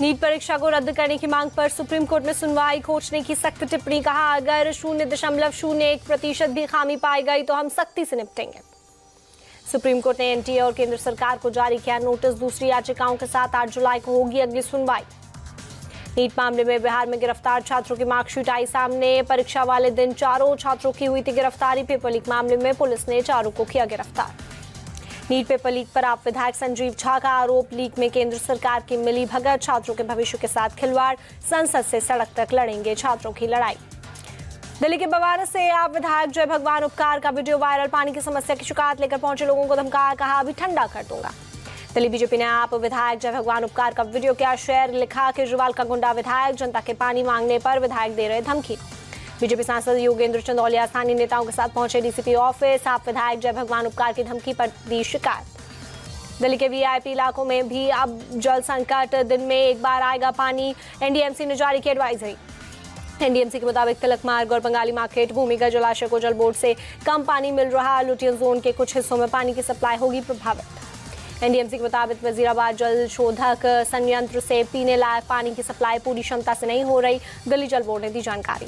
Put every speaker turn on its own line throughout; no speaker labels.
NEET परीक्षा को रद्द करने की मांग पर सुप्रीम कोर्ट में सुनवाई। कोर्ट ने की सख्त टिप्पणी, कहा अगर 0.01% भी खामी पाई गई तो हम सख्ती से निपटेंगे। सुप्रीम कोर्ट ने एनटीए और केंद्र सरकार को जारी किया नोटिस। दूसरी याचिकाओं के साथ 8 जुलाई को होगी अगली सुनवाई। नीट मामले में बिहार में गिरफ्तार छात्रों की मार्कशीट आई सामने। परीक्षा वाले दिन 4 छात्रों की हुई थी गिरफ्तारी। पेपर लीक मामले में पुलिस ने 4 को किया गिरफ्तार। नीट पेपर लीक पर आप विधायक संजीव झा का आरोप, लीक में केंद्र सरकार की मिली भगत, छात्रों के भविष्य के साथ खिलवाड़, संसद से सड़क तक लड़ेंगे छात्रों की लड़ाई। दिल्ली के बवाना से आप विधायक जय भगवान उपकार का वीडियो वायरल, पानी की समस्या की शिकायत लेकर पहुंचे लोगों को धमकाया, कहा अभी ठंडा कर दूंगा। दिल्ली बीजेपी ने आप विधायक जय भगवान उपकार का वीडियो किया शेयर, लिखा केजरीवाल का गुंडा विधायक, जनता के पानी मांगने पर विधायक दे रहे धमकी। बीजेपी सांसद योगेंद्र चंदौलिया स्थानीय नेताओं के साथ पहुंचे डीसीपी ऑफिस, आप विधायक जय भगवान उपकार की धमकी पर दी शिकायत। दिल्ली के वीआईपी इलाकों में भी अब जल संकट, दिन में एक बार आएगा पानी। एनडीएमसी ने जारी की एडवाइजरी। एनडीएमसी के मुताबिक तिलक मार्ग और बंगाली मार्केट भूमिगत जलाशय को जल बोर्ड से कम पानी मिल रहा। लुटियन जोन के कुछ हिस्सों में पानी की सप्लाई होगी प्रभावित। एनडीएमसी के मुताबिक वजीराबाद जल शोधक संयंत्र से पीने लायक पानी की सप्लाई पूरी क्षमता से नहीं हो रही। दिल्ली जल बोर्ड ने दी जानकारी।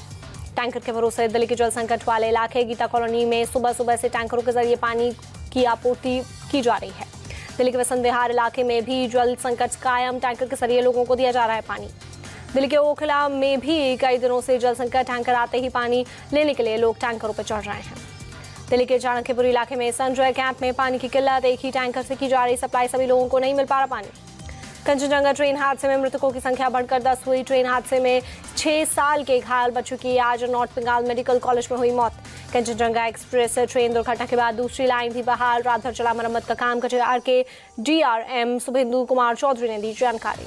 टैंकर के भरोसे दिल्ली के जल संकट वाले इलाके गीता कॉलोनी में सुबह सुबह से टैंकरों के जरिए पानी की आपूर्ति की जा रही है। दिल्ली के वसंत विहार इलाके में भी जल संकट कायम, टैंकर के जरिए लोगों को दिया जा रहा है पानी। दिल्ली के ओखला में भी कई दिनों से जल संकट, टैंकर आते ही पानी लेने के लिए लोग टैंकरों पर चढ़ रहे हैं। दिल्ली के चाणक्यपुर इलाके में संजय कैंप में पानी की किल्लत, एक ही टैंकर से की जा रही सप्लाई, सभी लोगों को नहीं मिल पा रहा पानी। कंचनजंगा ट्रेन हादसे में मृतकों की संख्या बढ़कर 10 हुई। ट्रेन हादसे में 6 साल के घायल बच्चों की आज नॉर्थ बंगाल मेडिकल कॉलेज में हुई मौत। कंचनजंगा एक्सप्रेस ट्रेन दुर्घटना के बाद दूसरी लाइन भी बहाल, रात भर चला मरम्मत का काम। कटिहार के डीआरएम शुभेंदु कुमार चौधरी ने दी जानकारी।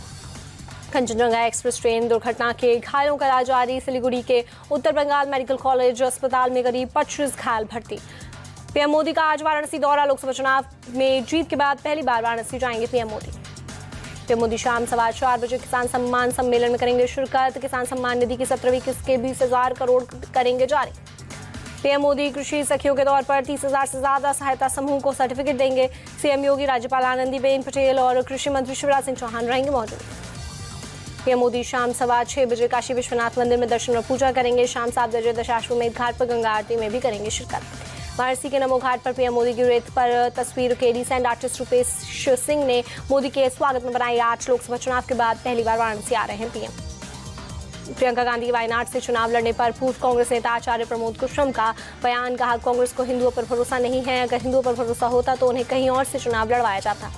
कंचनजंगा एक्सप्रेस ट्रेन दुर्घटना के घायलों का इलाज जारी। सिलीगुड़ी के उत्तर बंगाल मेडिकल कॉलेज अस्पताल में करीब 25 घायल भर्ती। पीएम मोदी का आज वाराणसी दौरा, लोकसभा चुनाव में जीत के बाद पहली बार वाराणसी जाएंगे पीएम मोदी। पीएम मोदी शाम 4:15 बजे किसान सम्मान सम्मेलन में करेंगे शिरकत। किसान सम्मान निधि की 17वीं किस्त के 20,000 करोड़ करेंगे जारी। पीएम मोदी कृषि सखियों के तौर पर 30,000 से ज्यादा सहायता समूह को सर्टिफिकेट देंगे। सीएम योगी, राज्यपाल आनंदीबेन पटेल और कृषि मंत्री शिवराज सिंह चौहान रहेंगे मौजूद। पीएम मोदी शाम 6:15 बजे काशी विश्वनाथ मंदिर में दर्शन और पूजा करेंगे। शाम 7 बजे दशाश्वमेध घाट पर गंगा आरती में भी करेंगे शिरकत। वाराणसी के नमो घाट पर पीएम मोदी की रेत पर तस्वीर के डिसेंट आर्टिस्ट रुपेश सिंह ने मोदी के स्वागत में बनाई आर्ट। लोकसभा चुनाव के बाद पहली बार वाराणसी आ रहे हैं पीएम। प्रियंका गांधी वायनाड से चुनाव लड़ने पर पूर्व कांग्रेस नेता आचार्य प्रमोद कुशवाहा का बयान, कहा कांग्रेस को हिंदुओं पर भरोसा नहीं है, अगर हिंदुओं पर भरोसा होता तो उन्हें कहीं और से चुनाव लड़वाया जाता।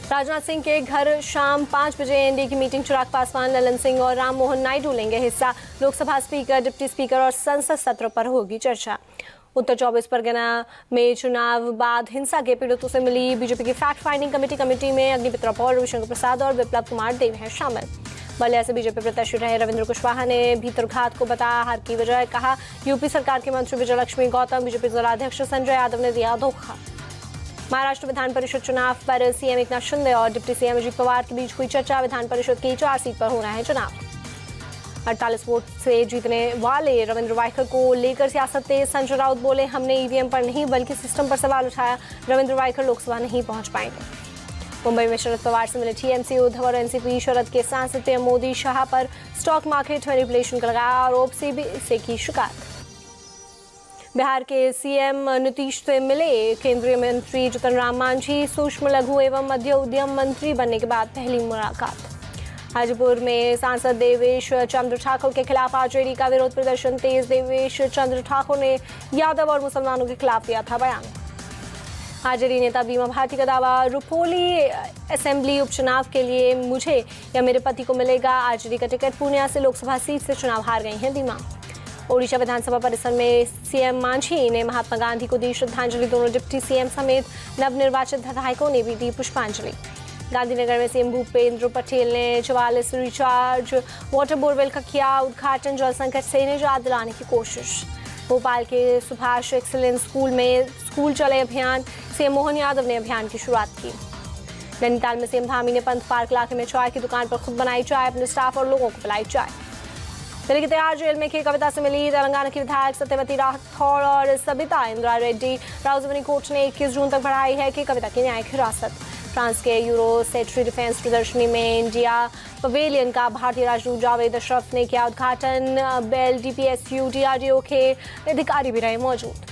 राजनाथ सिंह के घर शाम 5 बजे एनडीए की मीटिंग, चिराग पासवान, ललन सिंह और राम मोहन नायडू लेंगे हिस्सा। लोकसभा स्पीकर, डिप्टी स्पीकर और संसद सत्र पर होगी चर्चा। उत्तर 24 परगना में चुनाव बाद हिंसा के पीड़ितों से मिली बीजेपी की फैक्ट फाइंडिंग कमेटी में अग्निमित्रा पॉल, रविशंकर प्रसाद और विप्लव कुमार देव हैं शामिल। बलिया से बीजेपी प्रत्याशी रहे रविंद्र कुशवाहा ने भीतरघात को बताया हार की वजह, कहा यूपी सरकार के मंत्री विजयलक्ष्मी गौतम, बीजेपी जिलाध्यक्ष संजय यादव ने दिया धोखा। महाराष्ट्र विधान परिषद चुनाव पर सीएम एकनाथ शिंदे और डिप्टी सीएम अजित पवार के बीच हुई चर्चा। विधान परिषद की 4 सीट पर हो रहा है चुनाव। 48 वोट से जीतने वाले रविंद्र वाइकर को लेकर सियासत तेज। संजय राउत बोले, हमने ईवीएम पर नहीं बल्कि सिस्टम पर सवाल उठाया। रविंद्र वाइकर लोकसभा नहीं पहुंच पाएंगे। मुंबई में शरद पवार से मिले टीएमसी, उद्धव और एनसीपी। शरद के सांसद पीएम मोदी शाह पर स्टॉक मार्केट मैनिपुलेशन का लगाया आरोप, सीबीआई से की शिकायत। बिहार के सीएम नीतीश से मिले केंद्रीय मंत्री जीतन राम मांझी। सूक्ष्म लघु एवं मध्य उद्यम मंत्री बनने के बाद पहली मुलाकात। हाजीपुर में सांसद देवेश चंद्र ठाकुर के खिलाफ आरजेडी का विरोध प्रदर्शन तेज। देवेश चंद्र ठाकुर ने यादव और मुसलमानों के खिलाफ दिया था बयान। आरजेडी नेता बीमा भारती का दावा, रुपोली असेंबली उपचुनाव के लिए मुझे या मेरे पति को मिलेगा आरजेडी का टिकट। पूर्णिया से लोकसभा सीट से चुनाव हार गई हैं बीमा। ओडिशा विधानसभा परिसर में सीएम मांझी ने महात्मा गांधी को दी श्रद्धांजलि। दोनों डिप्टी सीएम समेत नवनिर्वाचित विधायकों ने भी दी पुष्पांजलि। गांधीनगर में सीएम भूपेंद्र पटेल ने 44 रिचार्ज वाटर बोरवेल का किया उद्घाटन। जल संकट से निजात दिलाने की कोशिश। भोपाल के सुभाष एक्सीलेंस स्कूल में स्कूल चले अभियान, सीएम मोहन यादव ने अभियान की शुरुआत की। नैनीताल में सीएम धामी ने पंत पार्क इलाके में चाय की दुकान पर खुद बनाई चाय, अपने स्टाफ और लोगों को पिलाई चाय। दिल्ली के तिहाड़ जेल में की कविता से मिली तेलंगाना की विधायक सत्यवती राठौड़ और सबिता इंदिरा रेड्डी। राउजवनी कोर्ट ने 21 जून तक बढ़ाई है कि कविता की न्यायिक हिरासत। फ्रांस के यूरोसेट्री डिफेंस प्रदर्शनी में इंडिया पवेलियन का भारतीय राजदूत जावेद अशरफ ने किया उद्घाटन। बेल, DPSU, DRDO के अधिकारी भी रहे मौजूद।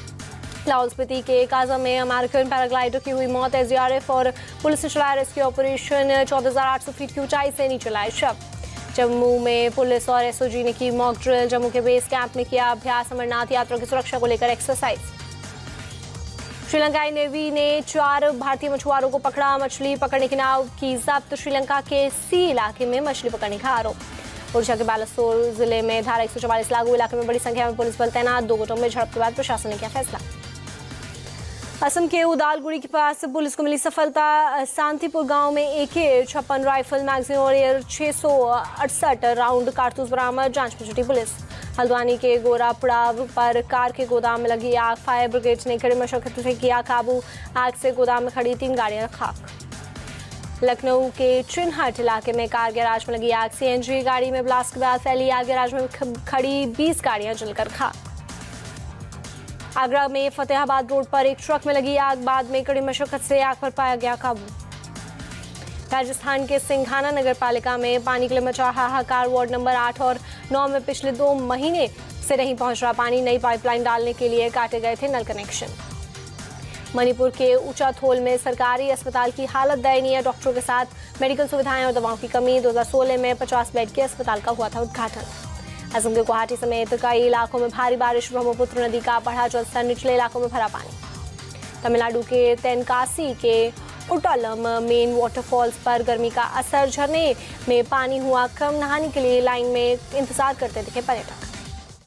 लाहौल स्पीति के काजा में अमेरिकन पैराग्लाइडर की हुई मौत। SDRF और पुलिस ने चलाया रेस्क्यू ऑपरेशन। 14,800 फीट की ऊंचाई से नीचे लाए शव। जम्मू में पुलिस और SOG ने की मॉक ड्रिल। जम्मू के बेस कैंप में किया अभ्यास। अमरनाथ यात्रा की सुरक्षा को लेकर एक्सरसाइज। श्रीलंकाई नेवी ने 4 भारतीय मछुआरों को पकड़ा। मछली पकड़ने की नाव की जब्त। श्रीलंका के सी इलाके में मछली पकड़ने का आरोप। ओडिशा के बालासोर जिले में धारा 144 लागू। इलाके में बड़ी संख्या में पुलिस बल तैनात। 2 गुटों में झड़प के बाद प्रशासन ने किया फैसला। असम के उदालगुड़ी के पास पुलिस को मिली सफलता। शांतिपुर गांव में AK-56 राइफल, मैगजीन और एयर 668 राउंड कारतूस बरामद। जांच में जुटी पुलिस। हल्द्वानी के गोरापड़ाव पर कार के गोदाम में लगी आग। फायर ब्रिगेड ने कड़ी मशक्कत से किया काबू। आग से गोदाम में खड़ी 3 गाड़ियां खाक। लखनऊ के चिन्हट इलाके में कार गैराज में लगी आग। CNG गाड़ी में ब्लास्ट के बाद फैली आग। गैराज में खड़ी 20 गाड़ियां जलकर खाक। आगरा में फतेहाबाद रोड पर एक ट्रक में लगी आग। बाद में कड़ी मशक्कत से आग पर पाया गया काबू। राजस्थान के सिंघाना नगर पालिका में पानी के लिए मचा हाहाकार। वार्ड नंबर 8 और 9 में पिछले 2 महीने से नहीं पहुंच रहा पानी। नई पाइपलाइन डालने के लिए काटे गए थे नल कनेक्शन। मणिपुर के ऊंचाथोल में सरकारी अस्पताल की हालत दयनीय। डॉक्टरों के साथ मेडिकल सुविधाएं और दवाओं की कमी। 2016 में 50 बेड के अस्पताल का हुआ था उद्घाटन। असम के गुवाहाटी समेत कई इलाकों में भारी बारिश। ब्रह्मपुत्र नदी का बढ़ा जलस्तर। निचले इलाकों में भरा पानी। तमिलनाडु के तेनकासी के उटालम मेन वाटरफॉल्स पर गर्मी का असर। झरने में पानी हुआ कम। नहाने के लिए लाइन में इंतजार करते दिखे पर्यटक।